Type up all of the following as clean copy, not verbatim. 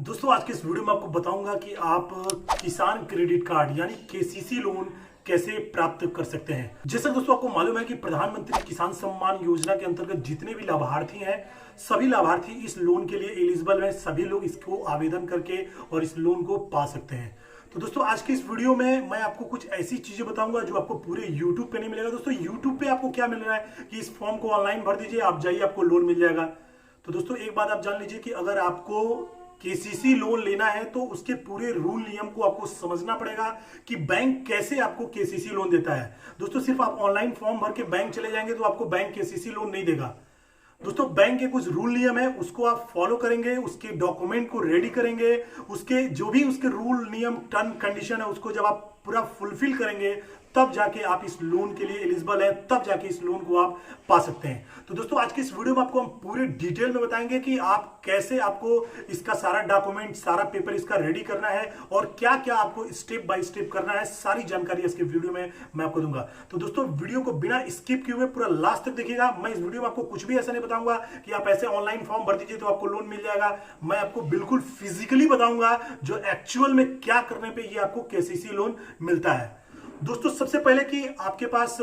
दोस्तों आज के इस वीडियो में आपको बताऊंगा कि आप किसान क्रेडिट कार्ड यानी केसीसी लोन कैसे प्राप्त कर सकते हैं। जैसा दोस्तों आपको मालूम है कि प्रधानमंत्री किसान सम्मान योजना के अंतर्गत जितने भी लाभार्थी हैं सभी लाभार्थी इस लोन के लिए एलिजिबल हैं। सभी लोग इसको आवेदन करके और इस लोन को पा सकते हैं। तो दोस्तों आज की इस वीडियो में मैं आपको कुछ ऐसी चीजें बताऊंगा जो आपको पूरे YouTube पे नहीं मिलेगा। दोस्तों YouTube पे आपको क्या मिल रहा है कि इस फॉर्म को ऑनलाइन भर दीजिए, आप जाइए, आपको लोन मिल जाएगा। तो दोस्तों एक बात आप जान लीजिए कि अगर आपको केसीसी लोन लेना है तो उसके पूरे रूल नियम को आपको समझना पड़ेगा कि बैंक कैसे आपको केसीसी लोन देता है। दोस्तों सिर्फ आप ऑनलाइन फॉर्म भर के बैंक चले जाएंगे तो आपको बैंक केसीसी लोन नहीं देगा। दोस्तों बैंक के कुछ रूल नियम है, उसको आप फॉलो करेंगे, उसके डॉक्यूमेंट को रेडी करेंगे, उसके जो भी उसके रूल नियम टर्म कंडीशन है उसको जब आप पूरा फुलफिल करेंगे तब जाके आप इस लोन के लिए एलिजिबल है, तब जाके इस लोन को आप पा सकते हैं। तो दोस्तों आज की इस वीडियो में आपको हम पूरे डिटेल में बताएंगे कि आप कैसे आपको इसका सारा डॉक्यूमेंट, सारा पेपर इसका रेडी करना है और क्या क्या आपको स्टेप बाय स्टेप करना है, सारी जानकारी इसके वीडियो में मैं आपको दूंगा। तो दोस्तों वीडियो को बिना स्किप किए हुए पूरा लास्ट तक देखिएगा। मैं इस वीडियो में आपको कुछ भी ऐसा नहीं बताऊंगा कि आप ऐसे ऑनलाइन फॉर्म भर दीजिए तो आपको लोन मिल जाएगा। मैं आपको बिल्कुल फिजिकली बताऊंगा जो एक्चुअल में क्या करने पर यह आपको केसीसी लोन मिलता है। दोस्तों सबसे पहले कि आपके पास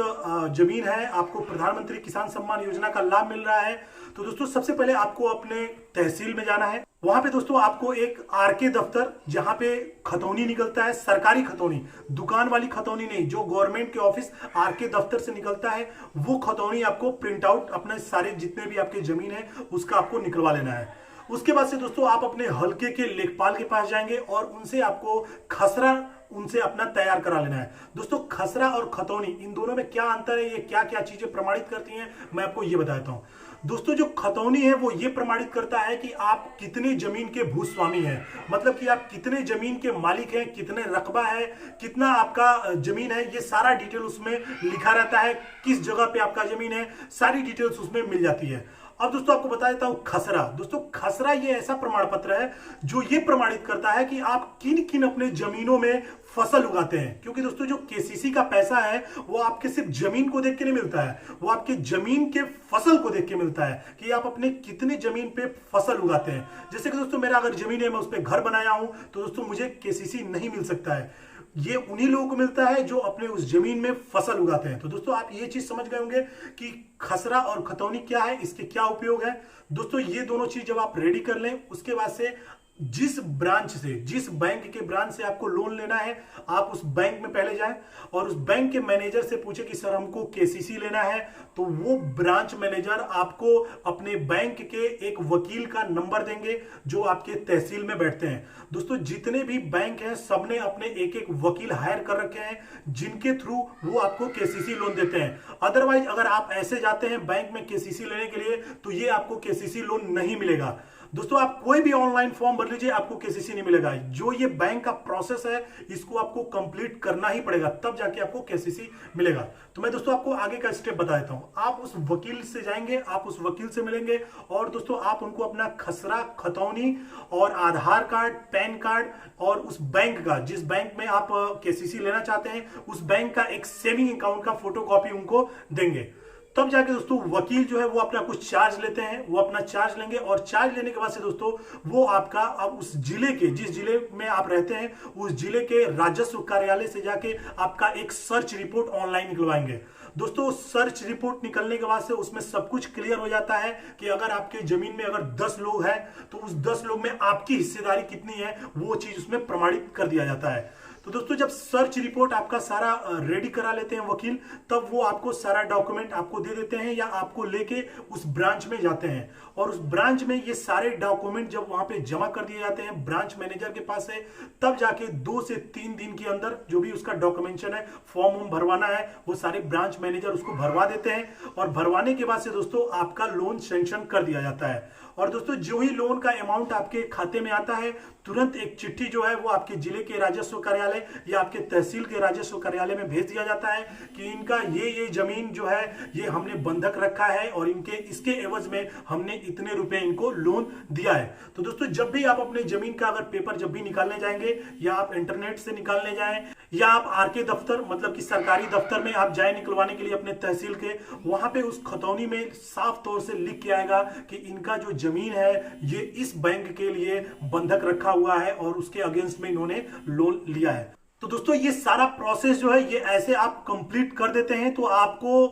जमीन है, आपको प्रधानमंत्री किसान सम्मान योजना का लाभ मिल रहा है, तो दोस्तों सबसे पहले आपको अपने तहसील में जाना है। वहां पे दोस्तों आपको एक आरके दफ्तर, जहां पे खतौनी निकलता है, सरकारी खतौनी, दुकान वाली खतौनी नहीं, जो गवर्नमेंट के ऑफिस आरके दफ्तर से निकलता है वो खतौनी आपको प्रिंट आउट अपने सारे जितने भी आपके जमीन है उसका आपको निकलवा लेना है। उसके बाद से दोस्तों आप अपने हलके के लेखपाल के पास जाएंगे और उनसे आपको खसरा उनसे अपना तैयार करा लेना है। दोस्तों खसरा और खतौनी इन दोनों में क्या अंतर है, ये क्या क्या चीजें प्रमाणित करती हैं, मैं आपको ये बताता हूं। दोस्तों जो खतौनी है वो ये प्रमाणित करता है कि आप कितने जमीन के भूस्वामी हैं, मतलब कि आप कितने जमीन के मालिक हैं, कितने रकबा है, कितना आपका जमीन है, ये सारा डिटेल उसमें लिखा रहता है। किस जगह पे आपका जमीन है सारी डिटेल्स उसमें मिल जाती है। अब दोस्तों आपको बता देता हूं खसरा। दोस्तों खसरा ये ऐसा प्रमाण पत्र है जो ये प्रमाणित करता है कि आप किन किन अपने जमीनों में फसल उगाते हैं। क्योंकि दोस्तों जो केसीसी का पैसा है वो आपके सिर्फ जमीन को देख के नहीं मिलता है, वो आपके जमीन के फसल को देख के मिलता है कि आप अपने कितने जमीन पे फसल उगाते हैं। जैसे कि दोस्तों मेरा अगर जमीन है, मैं उस पर घर बनाया हूं तो दोस्तों मुझे केसीसी नहीं मिल सकता है। ये उन्हीं लोगों को मिलता है जो अपने उस जमीन में फसल उगाते हैं। तो दोस्तों आप ये चीज समझ गए होंगे कि खसरा और खतौनी क्या है, इसके क्या उपयोग है। दोस्तों ये दोनों चीज जब आप रेडी कर लें उसके बाद से जिस ब्रांच से, जिस बैंक के ब्रांच से आपको लोन लेना है, आप उस बैंक में पहले जाएं और उस बैंक के मैनेजर से पूछे कि सर हमको केसीसी लेना है। तो वो ब्रांच मैनेजर आपको अपने बैंक के एक वकील का नंबर देंगे जो आपके तहसील में बैठते हैं। दोस्तों जितने भी बैंक हैं सबने अपने एक एक वकील हायर कर रखे हैं जिनके थ्रू वो आपको केसीसी लोन देते हैं। अदरवाइज अगर आप ऐसे जाते हैं बैंक में केसीसी लेने के लिए तो ये आपको केसीसी लोन नहीं मिलेगा। दोस्तों आप कोई भी ऑनलाइन फॉर्म भर लीजिए, आपको केसीसी नहीं मिलेगा। जो ये बैंक का प्रोसेस है इसको आपको कंप्लीट करना ही पड़ेगा, तब जाके आपको केसीसी मिलेगा। तो मैं दोस्तों आपको आगे का स्टेप बता देता हूं। आप उस वकील से जाएंगे, आप उस वकील से मिलेंगे और दोस्तों आप उनको अपना खसरा, खतौनी और आधार कार्ड, पैन कार्ड और उस बैंक का, जिस बैंक में आप केसीसी लेना चाहते हैं उस बैंक का एक सेविंग अकाउंट का फोटोकॉपी उनको देंगे। तब जाके दोस्तों वकील जो है वो अपना कुछ चार्ज लेते हैं, वो अपना चार्ज लेंगे और चार्ज लेने के बाद से दोस्तों वो आपका अब उस जिले के, जिस जिले में आप रहते हैं उस जिले के राजस्व कार्यालय से जाके आपका एक सर्च रिपोर्ट ऑनलाइन निकलवाएंगे। दोस्तों सर्च रिपोर्ट निकलने के बाद से उसमें सब कुछ क्लियर हो जाता है कि अगर आपके जमीन में अगर 10 लोग हैं तो उस 10 लोग में आपकी हिस्सेदारी कितनी है वो चीज उसमें प्रमाणित कर दिया जाता है। तो दोस्तों जब सर्च रिपोर्ट आपका सारा रेडी करा लेते हैं वकील, तब वो आपको सारा डॉक्यूमेंट आपको दे देते हैं या आपको लेके उस ब्रांच में जाते हैं और उस ब्रांच में ये सारे डॉक्यूमेंट जब वहां पे जमा कर दिए जाते हैं ब्रांच मैनेजर के पास है, तब जाके 2 से 3 दिन के अंदर जो भी उसका डॉक्यूमेंटेशन है, फॉर्म भरवाना है, वो सारे ब्रांच मैनेजर उसको भरवा देते हैं और भरवाने के बाद से दोस्तों आपका लोन सैंक्शन कर दिया जाता है। और दोस्तों जो ही लोन का अमाउंट आपके खाते में आता है तुरंत एक चिट्ठी जो है वो आपके जिले के राजस्व कार्यालय या आपके तहसील के राजस्व कार्यालय में भेज दिया जाता है कि इनका ये जमीन जो है ये हमने बंधक रखा है और इनके इसके एवज में हमने इतने रुपए इनको लोन दिया है। तो दोस्तों जब भी आप अपने जमीन का अगर पेपर जब भी निकालने जाएंगे या आप इंटरनेट से निकालने जाएं या आप आरके दफ्तर मतलब कि सरकारी दफ्तर में आप जाए निकलवाने के लिए अपने तहसील के, वहां पे उस खतौनी में साफ तौर से लिख के आएगा कि इनका जो जमीन है ये इस बैंक के लिए बंधक रखा हुआ है और उसके अगेंस्ट में इन्होंने लोन लिया है। तो दोस्तों ये सारा प्रोसेस जो है ये ऐसे आप कंप्लीट कर देते हैं तो आपको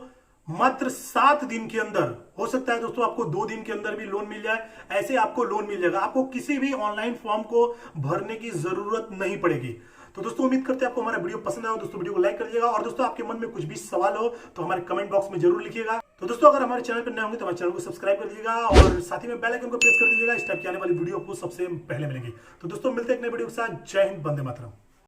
मात्र 7 दिन के अंदर, हो सकता है दोस्तों आपको 2 दिन के अंदर भी लोन मिल जाए, ऐसे आपको लोन मिल जाएगा। आपको किसी भी ऑनलाइन फॉर्म को भरने की जरूरत नहीं पड़ेगी। तो दोस्तों उम्मीद करते हैं आपको हमारा वीडियो पसंद आया। दोस्तों वीडियो को लाइक कर दीजिएगा और दोस्तों आपके मन में कुछ भी सवाल हो तो हमारे कमेंट बॉक्स में जरूर लिखिएगा। तो दोस्तों अगर हमारे चैनल पर नए होंगे तो हमारे चैनल को सब्सक्राइब कर दीजिएगा और साथ ही में बेल आइकन को प्रेस कर दीजिएगा। इस टाइप की आने वाली वीडियो आपको सबसे पहले मिलेगी। तो दोस्तों मिलते हैं एक नए वीडियो के साथ। जय हिंद, वंदे मातरम।